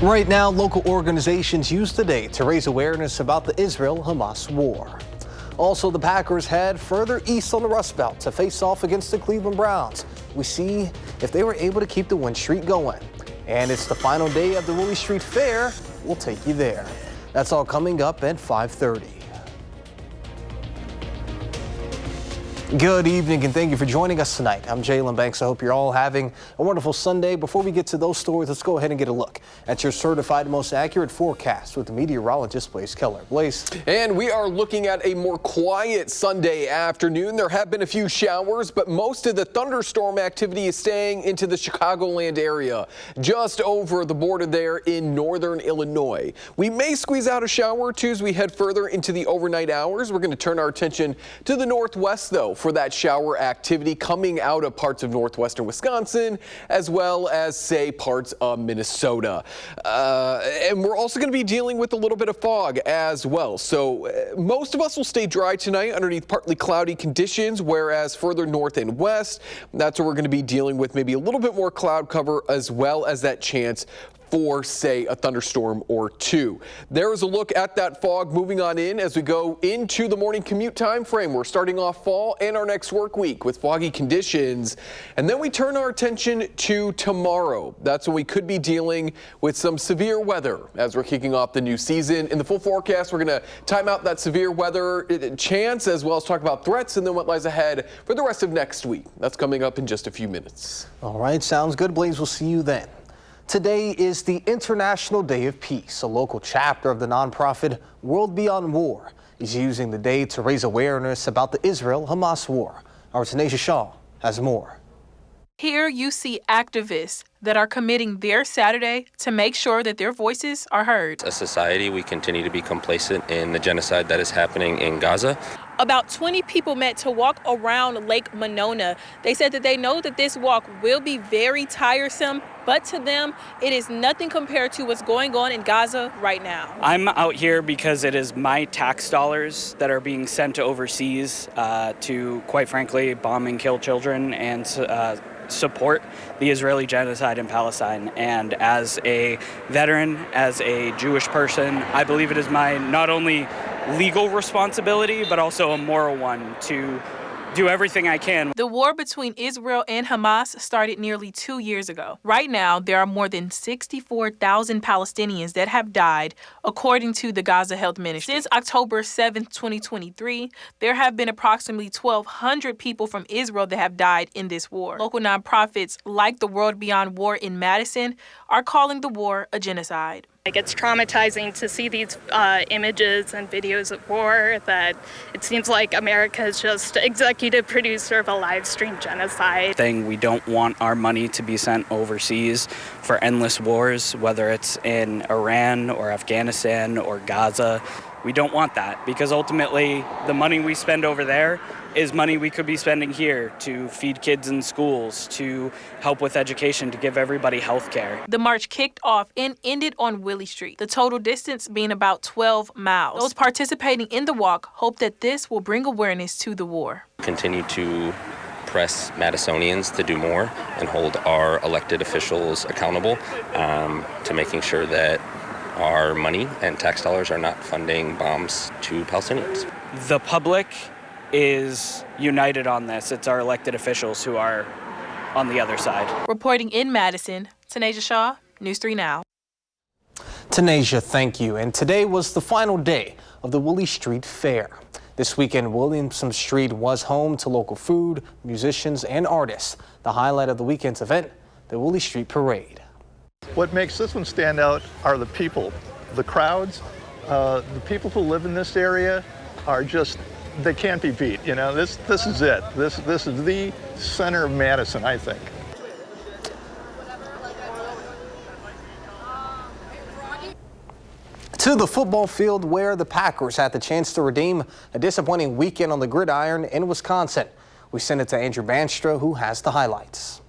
Right now, local organizations use the day to raise awareness about the Israel-Hamas war. Also, the Packers head further east on the Rust Belt to face off against the Cleveland Browns. We see if they were able to keep the win streak going. And it's the final day of the Willie Street Fair. We'll take you there. That's all coming up at 5:30. Good evening and thank you for joining us tonight. I'm Jalen Banks. I hope you're all having a wonderful Sunday. Before we get to those stories, let's go ahead and get a look at your certified most accurate forecast with the meteorologist Blaze Keller. Blaze. And we are looking at a more quiet Sunday afternoon. There have been a few showers, but most of the thunderstorm activity is staying into the Chicagoland area, just over the border there in northern Illinois. We may squeeze out a shower or two as we head further into the overnight hours. We're going to turn our attention to the northwest, though, for that shower activity coming out of parts of northwestern Wisconsin, as well as, say, parts of Minnesota. And we're also going to be dealing with a little bit of fog as well. So most of us will stay dry tonight underneath partly cloudy conditions, whereas further north and west, that's where we're going to be dealing with maybe a little bit more cloud cover, as well as that chance for, say, a thunderstorm or two. There is a look at that fog moving on in as we go into the morning commute time frame. We're starting off fall and our next work week with foggy conditions. And then we turn our attention to tomorrow. That's when we could be dealing with some severe weather as we're kicking off the new season. In the full forecast, we're going to time out that severe weather chance, as well as talk about threats and then what lies ahead for the rest of next week. That's coming up in just a few minutes. All right, sounds good, Blaze. We'll see you then. Today is the International Day of Peace. A local chapter of the nonprofit World Beyond War is using the day to raise awareness about the Israel-Hamas war. Our Tanisha Shaw has more. Here you see activists that are committing their Saturday to make sure that their voices are heard. As a society, we continue to be complacent in the genocide that is happening in Gaza. About 20 people met to walk around Lake Monona. They said that they know that this walk will be very tiresome, but to them, it is nothing compared to what's going on in Gaza right now. I'm out here because it is my tax dollars that are being sent overseas to, quite frankly, bomb and kill children and support the Israeli genocide in Palestine. And as a veteran, as a Jewish person, I believe it is my not only legal responsibility, but also a moral one to do everything I can. The war between Israel and Hamas started nearly 2 years ago. Right now, there are more than 64,000 Palestinians that have died, according to the Gaza Health Ministry. Since October 7, 2023, there have been approximately 1,200 people from Israel that have died in this war. Local nonprofits like the World Beyond War in Madison are calling the war a genocide. It's traumatizing to see these images and videos of war that it seems like America is just executive producer of a live stream genocide. We don't want our money to be sent overseas for endless wars, whether it's in Iran or Afghanistan or Gaza. We don't want that because ultimately the money we spend over there is money we could be spending here to feed kids in schools, to help with education, to give everybody health care. The march kicked off and ended on Willie Street, the total distance being about 12 miles. Those participating in the walk hope that this will bring awareness to the war. Continue to press Madisonians to do more and hold our elected officials accountable to making sure that our money and tax dollars are not funding bombs to Palestinians. The public is united on this. It's our elected officials who are on the other side. Reporting in Madison, Tanisha Shaw, News 3 Now. Tanisha, thank you. And today was the final day of the Willie Street Fair. This weekend, Williamson Street was home to local food, musicians, and artists. The highlight of the weekend's event, the Willie Street Parade. What makes this one stand out are the people, the crowds. The people who live in this area are just, they can't be beat. You know, this is it. This is the center of Madison, I think. To the football field where the Packers had the chance to redeem a disappointing weekend on the gridiron in Wisconsin. We send it to Andrew Banstra, who has the highlights.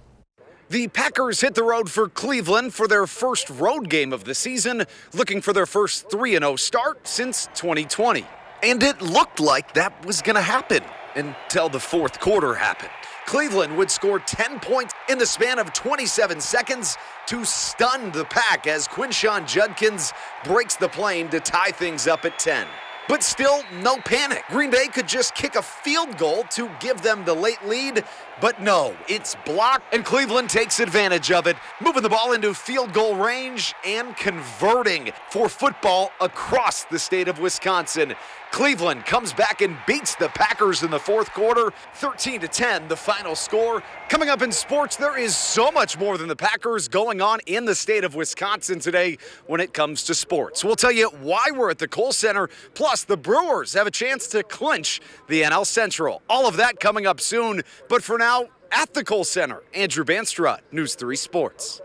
The Packers hit the road for Cleveland for their first road game of the season, looking for their first 3-0 start since 2020. And it looked like that was going to happen until the fourth quarter happened. Cleveland would score 10 points in the span of 27 seconds to stun the Pack as Quinshon Judkins breaks the plane to tie things up at 10. But still, no panic. Green Bay could just kick a field goal to give them the late lead, but no, it's blocked, and Cleveland takes advantage of it, moving the ball into field goal range and converting for football across the state of Wisconsin. Cleveland comes back and beats the Packers in the fourth quarter, 13-10, the final score. Coming up in sports, there is so much more than the Packers going on in the state of Wisconsin today when it comes to sports. We'll tell you why we're at the Kohl Center, plus the Brewers have a chance to clinch the NL Central. All of that coming up soon, but for now, at the Kohl Center, Andrew Banstrut, News 3 Sports.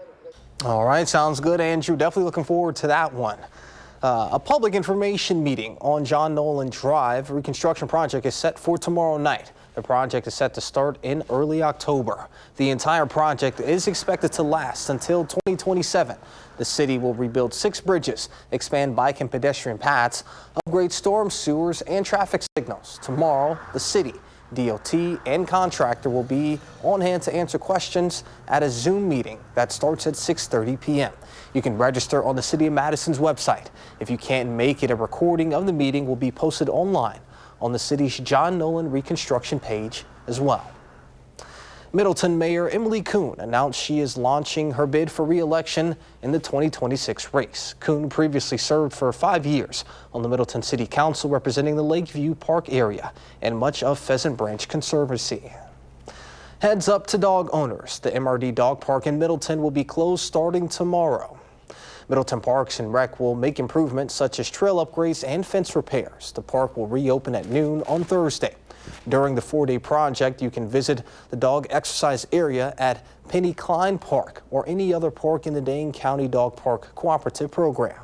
All right, sounds good, Andrew. Definitely looking forward to that one. A public information meeting on John Nolan Drive reconstruction project is set for tomorrow night. The project is set to start in early October. The entire project is expected to last until 2027. The city will rebuild 6 bridges, expand bike and pedestrian paths, upgrade storm sewers and traffic signals. Tomorrow, the city, DOT, and contractor will be on hand to answer questions at a Zoom meeting that starts at 6:30 p.m. You can register on the City of Madison's website. If you can't make it, a recording of the meeting will be posted online on the city's John Nolan reconstruction page as well. Middleton Mayor Emily Kuhn announced she is launching her bid for re-election in the 2026 race. Kuhn previously served for 5 years on the Middleton City Council representing the Lakeview Park area and much of Pheasant Branch Conservancy. Heads up to dog owners. The MRD Dog Park in Middleton will be closed starting tomorrow. Middleton Parks and Rec will make improvements such as trail upgrades and fence repairs. The park will reopen at noon on Thursday. During the 4-day project, you can visit the dog exercise area at Penny Klein Park or any other park in the Dane County Dog Park Cooperative Program.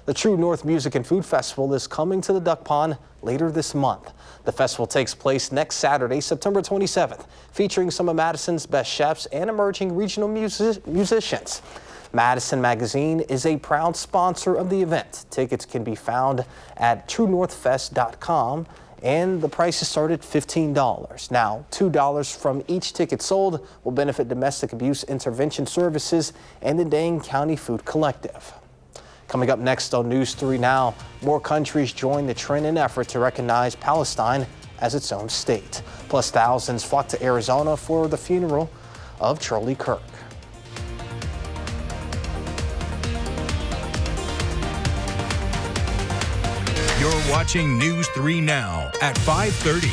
The True North Music and Food Festival is coming to the Duck Pond later this month. The festival takes place next Saturday, September 27th, featuring some of Madison's best chefs and emerging regional musicians. Madison Magazine is a proud sponsor of the event. Tickets can be found at truenorthfest.com. and the prices start at $15. Now, $2 from each ticket sold will benefit domestic abuse intervention services and the Dane County Food Collective. Coming up next on News 3 Now, more countries join the trend and effort to recognize Palestine as its own state. Plus, thousands flocked to Arizona for the funeral of Charlie Kirk. You're watching News 3 Now at 5:30.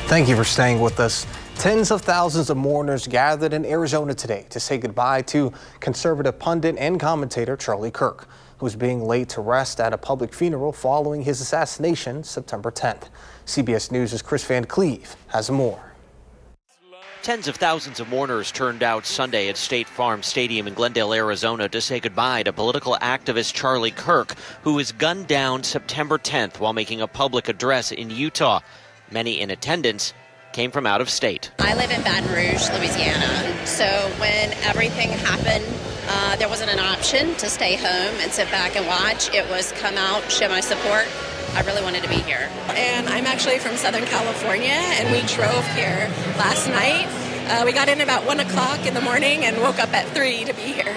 Thank you for staying with us. Tens of thousands of mourners gathered in Arizona today to say goodbye to conservative pundit and commentator Charlie Kirk, who's being laid to rest at a public funeral following his assassination September 10th. CBS News' Chris Van Cleve has more. Tens of thousands of mourners turned out Sunday at State Farm Stadium in Glendale, Arizona to say goodbye to political activist Charlie Kirk, who was gunned down September 10th while making a public address in Utah. Many in attendance came from out of state. I live in Baton Rouge, Louisiana, so when everything happened, there wasn't an option to stay home and sit back and watch. It was come out, show my support. I really wanted to be here. And I'm actually from Southern California, and we drove here last night. We got in about 1 o'clock in the morning and woke up at 3 to be here.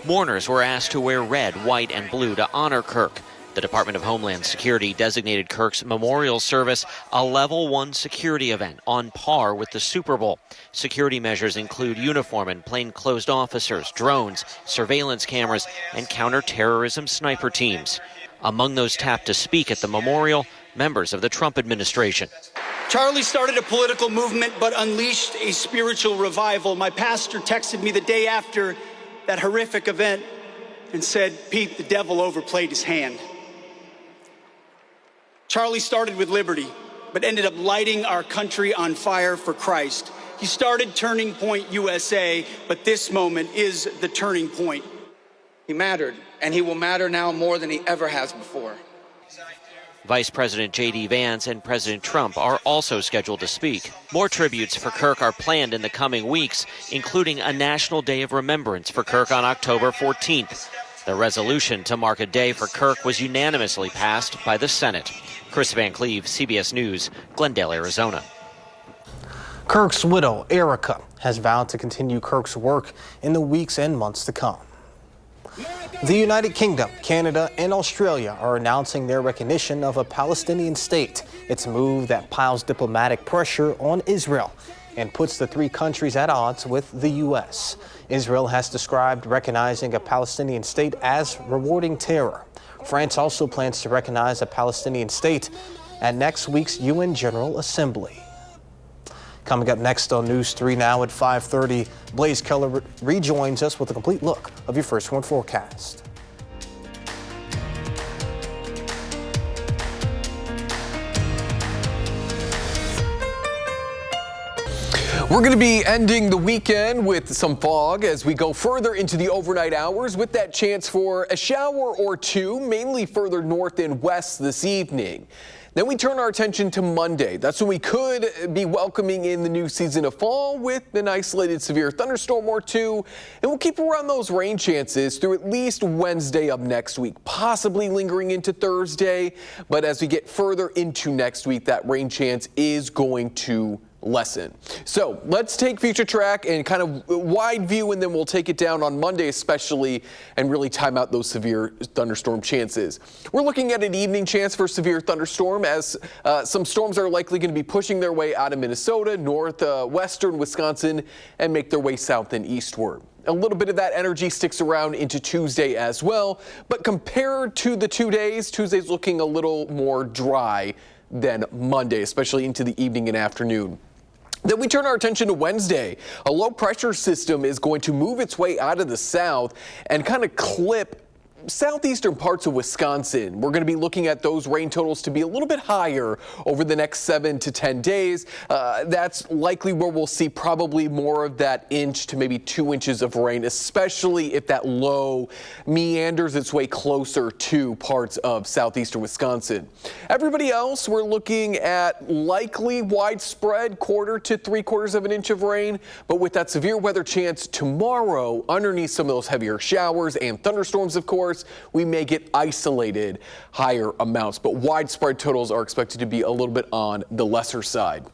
Mourners were asked to wear red, white, and blue to honor Kirk. The Department of Homeland Security designated Kirk's memorial service a Level 1 security event on par with the Super Bowl. Security measures include uniform and plainclothes officers, drones, surveillance cameras, and counterterrorism sniper teams. Among those tapped to speak at the memorial, members of the Trump administration. Charlie started a political movement but unleashed a spiritual revival. My pastor texted me the day after that horrific event and said, "Pete, the devil overplayed his hand." Charlie started with liberty, but ended up lighting our country on fire for Christ. He started Turning Point USA, but this moment is the turning point. He mattered, and he will matter now more than he ever has before. Vice President J.D. Vance and President Trump are also scheduled to speak. More tributes for Kirk are planned in the coming weeks, including a National Day of Remembrance for Kirk on October 14th. The resolution to mark a day for Kirk was unanimously passed by the Senate. Chris Van Cleve, CBS News, Glendale, Arizona. Kirk's widow, Erica, has vowed to continue Kirk's work in the weeks and months to come. The United Kingdom, Canada, and Australia are announcing their recognition of a Palestinian state. It's a move that piles diplomatic pressure on Israel and puts the three countries at odds with the U.S. Israel has described recognizing a Palestinian state as rewarding terror. France also plans to recognize a Palestinian state at next week's UN General Assembly. Coming up next on News 3 Now at 5:30, Blaze Keller rejoins us with a complete look of your First One forecast. We're going to be ending the weekend with some fog as we go further into the overnight hours with that chance for a shower or two, mainly further north and west this evening. Then we turn our attention to Monday. That's when we could be welcoming in the new season of fall with an isolated severe thunderstorm or two. And we'll keep around those rain chances through at least Wednesday of next week, possibly lingering into Thursday. But as we get further into next week, that rain chance is going to lessen. So let's take future track and kind of wide view, and then we'll take it down on Monday especially and really time out those severe thunderstorm chances. We're looking at an evening chance for severe thunderstorm as some storms are likely going to be pushing their way out of Minnesota, northwestern Wisconsin, and make their way south and eastward. A little bit of that energy sticks around into Tuesday as well, but compared to the 2 days, Tuesday's looking a little more dry than Monday, especially into the evening and afternoon. Then we turn our attention to Wednesday. A low pressure system is going to move its way out of the south and kind of clip southeastern parts of Wisconsin. We're going to be looking at those rain totals to be a little bit higher over the next 7 to 10 days. That's likely where we'll see probably more of that inch to maybe 2 inches of rain, especially if that low meanders its way closer to parts of southeastern Wisconsin. Everybody else, we're looking at likely widespread 1/4 to 3/4 of an inch of rain, but with that severe weather chance tomorrow underneath some of those heavier showers and thunderstorms, of course, we may get isolated higher amounts, but widespread totals are expected to be a little bit on the lesser side.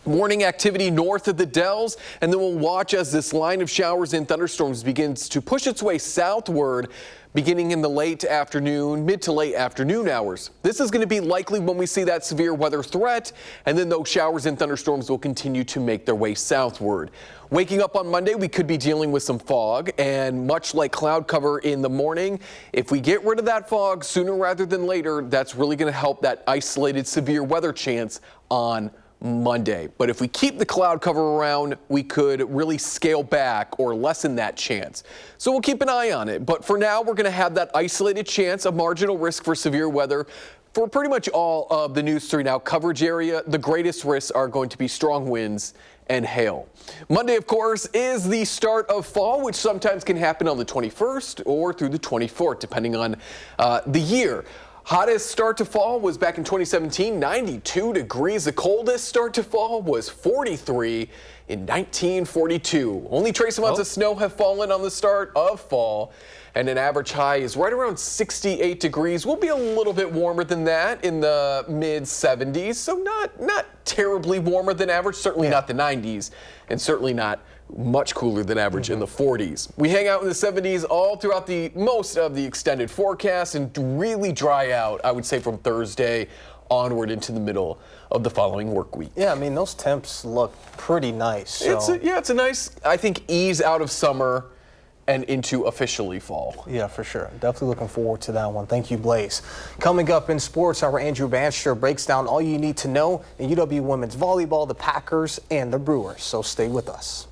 Morning activity north of the Dells, and then we'll watch as this line of showers and thunderstorms begins to push its way southward beginning in the late afternoon, mid to late afternoon hours. This is going to be likely when we see that severe weather threat, and then those showers and thunderstorms will continue to make their way southward. Waking up on Monday, we could be dealing with some fog, and much like cloud cover in the morning, if we get rid of that fog sooner rather than later, that's really going to help that isolated severe weather chance on Monday. But if we keep the cloud cover around, we could really scale back or lessen that chance. So we'll keep an eye on it. But for now, we're going to have that isolated chance, a marginal risk for severe weather for pretty much all of the News 3 Now coverage area. The greatest risks are going to be strong winds and hail. Monday, of course, is the start of fall, which sometimes can happen on the 21st or through the 24th, depending on the year. Hottest start to fall was back in 2017, 92 degrees. The coldest start to fall was 43 in 1942. Only trace amounts of snow have fallen on the start of fall, and an average high is right around 68 degrees. We'll be a little bit warmer than that in the mid 70s, so not terribly warmer than average, certainly not the 90s, and certainly not much cooler than average in the 40s. We hang out in the 70s all throughout most of the extended forecast and really dry out, I would say, from Thursday onward into the middle of the following work week. Yeah, I mean, those temps look pretty nice. So. It's a nice, I think, ease out of summer and into officially fall. Yeah, for sure. Definitely looking forward to that one. Thank you, Blaze. Coming up in sports, our Andrew Banster breaks down all you need to know in UW women's volleyball, the Packers, and the Brewers. So stay with us.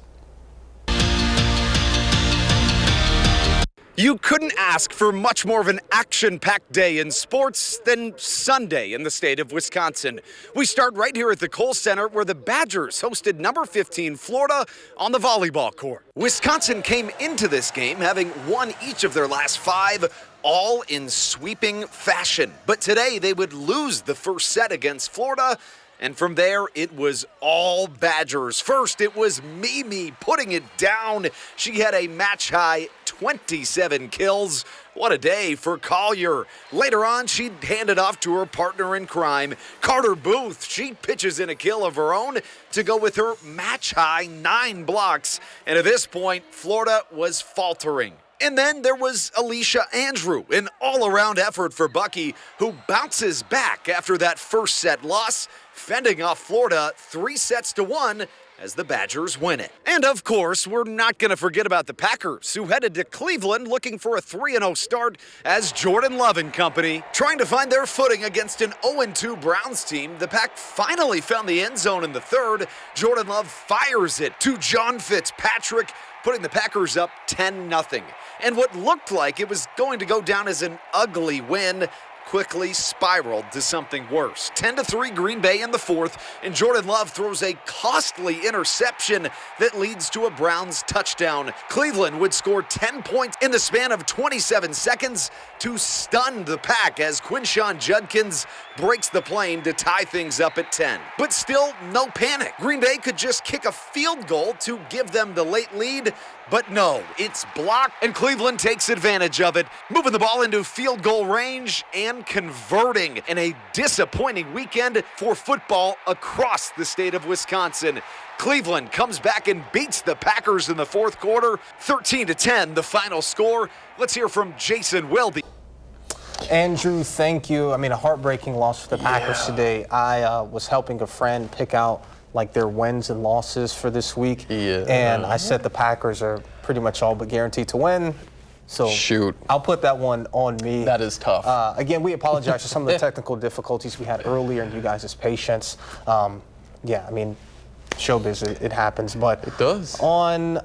You couldn't ask for much more of an action-packed day in sports than Sunday in the state of Wisconsin. We start right here at the Kohl Center, where the Badgers hosted number 15 Florida on the volleyball court. Wisconsin came into this game having won each of their last 5, all in sweeping fashion. But today they would lose the first set against Florida And from there, it was all Badgers. First, it was Mimi putting it down. She had a match-high 27 kills. What a day for Collier. Later on, she handed off to her partner in crime, Carter Booth. She pitches in a kill of her own to go with her match-high 9 blocks. And at this point, Florida was faltering. And then there was Alicia Andrew, an all-around effort for Bucky, who bounces back after that first set loss, fending off Florida 3-1 as the Badgers win it. And of course, we're not going to forget about the Packers, who headed to Cleveland looking for a 3-0 start as Jordan Love and company. Trying to find their footing against an 0-2 Browns team, the Pack finally found the end zone in the third. Jordan Love fires it to John Fitzpatrick, putting the Packers up 10-0. And what looked like it was going to go down as an ugly win quickly spiraled to something worse. 10-3 Green Bay in the fourth, and Jordan Love throws a costly interception that leads to a Browns touchdown. Cleveland would score 10 points in the span of 27 seconds to stun the Pack as Quinshon Judkins breaks the plane to tie things up at 10. But still, no panic. Green Bay could just kick a field goal to give them the late lead, but no, it's blocked, and Cleveland takes advantage of it, moving the ball into field goal range and converting in a disappointing weekend for football across the state of Wisconsin. Cleveland comes back and beats the Packers in the fourth quarter, 13-10, the final score. Let's hear from Jason Welby. Andrew, thank you. I mean, a heartbreaking loss for the Packers today. I was helping a friend pick out like their wins and losses for this week. And I said the Packers are pretty much all but guaranteed to win. So shoot, I'll put that one on me. That is tough. Again, we apologize for some of the technical difficulties we had earlier and you guys' patience. Yeah, I mean, showbiz, it happens. But it does. On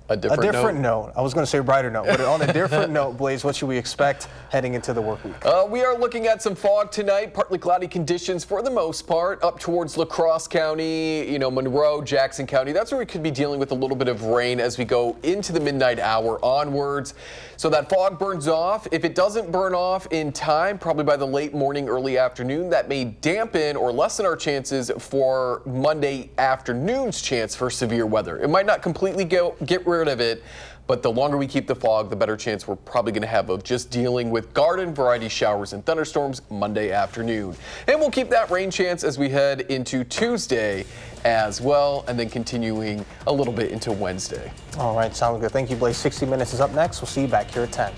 a different note. I was going to say a brighter note, but on a different note, Blaze, what should we expect heading into the work week? We are looking at some fog tonight, partly cloudy conditions for the most part, up towards La Crosse County, Monroe, Jackson County. That's where we could be dealing with a little bit of rain as we go into the midnight hour onwards. So that fog burns off. If it doesn't burn off in time, probably by the late morning, early afternoon, that may dampen or lessen our chances for Monday afternoon's chance for severe weather. It might not completely get rid of it, but the longer we keep the fog, the better chance we're probably going to have of just dealing with garden variety showers and thunderstorms Monday afternoon. And we'll keep that rain chance as we head into Tuesday as well, and then continuing a little bit into Wednesday. All right, sounds good. Thank you, Blaze. 60 Minutes is up next. We'll see you back here at 10.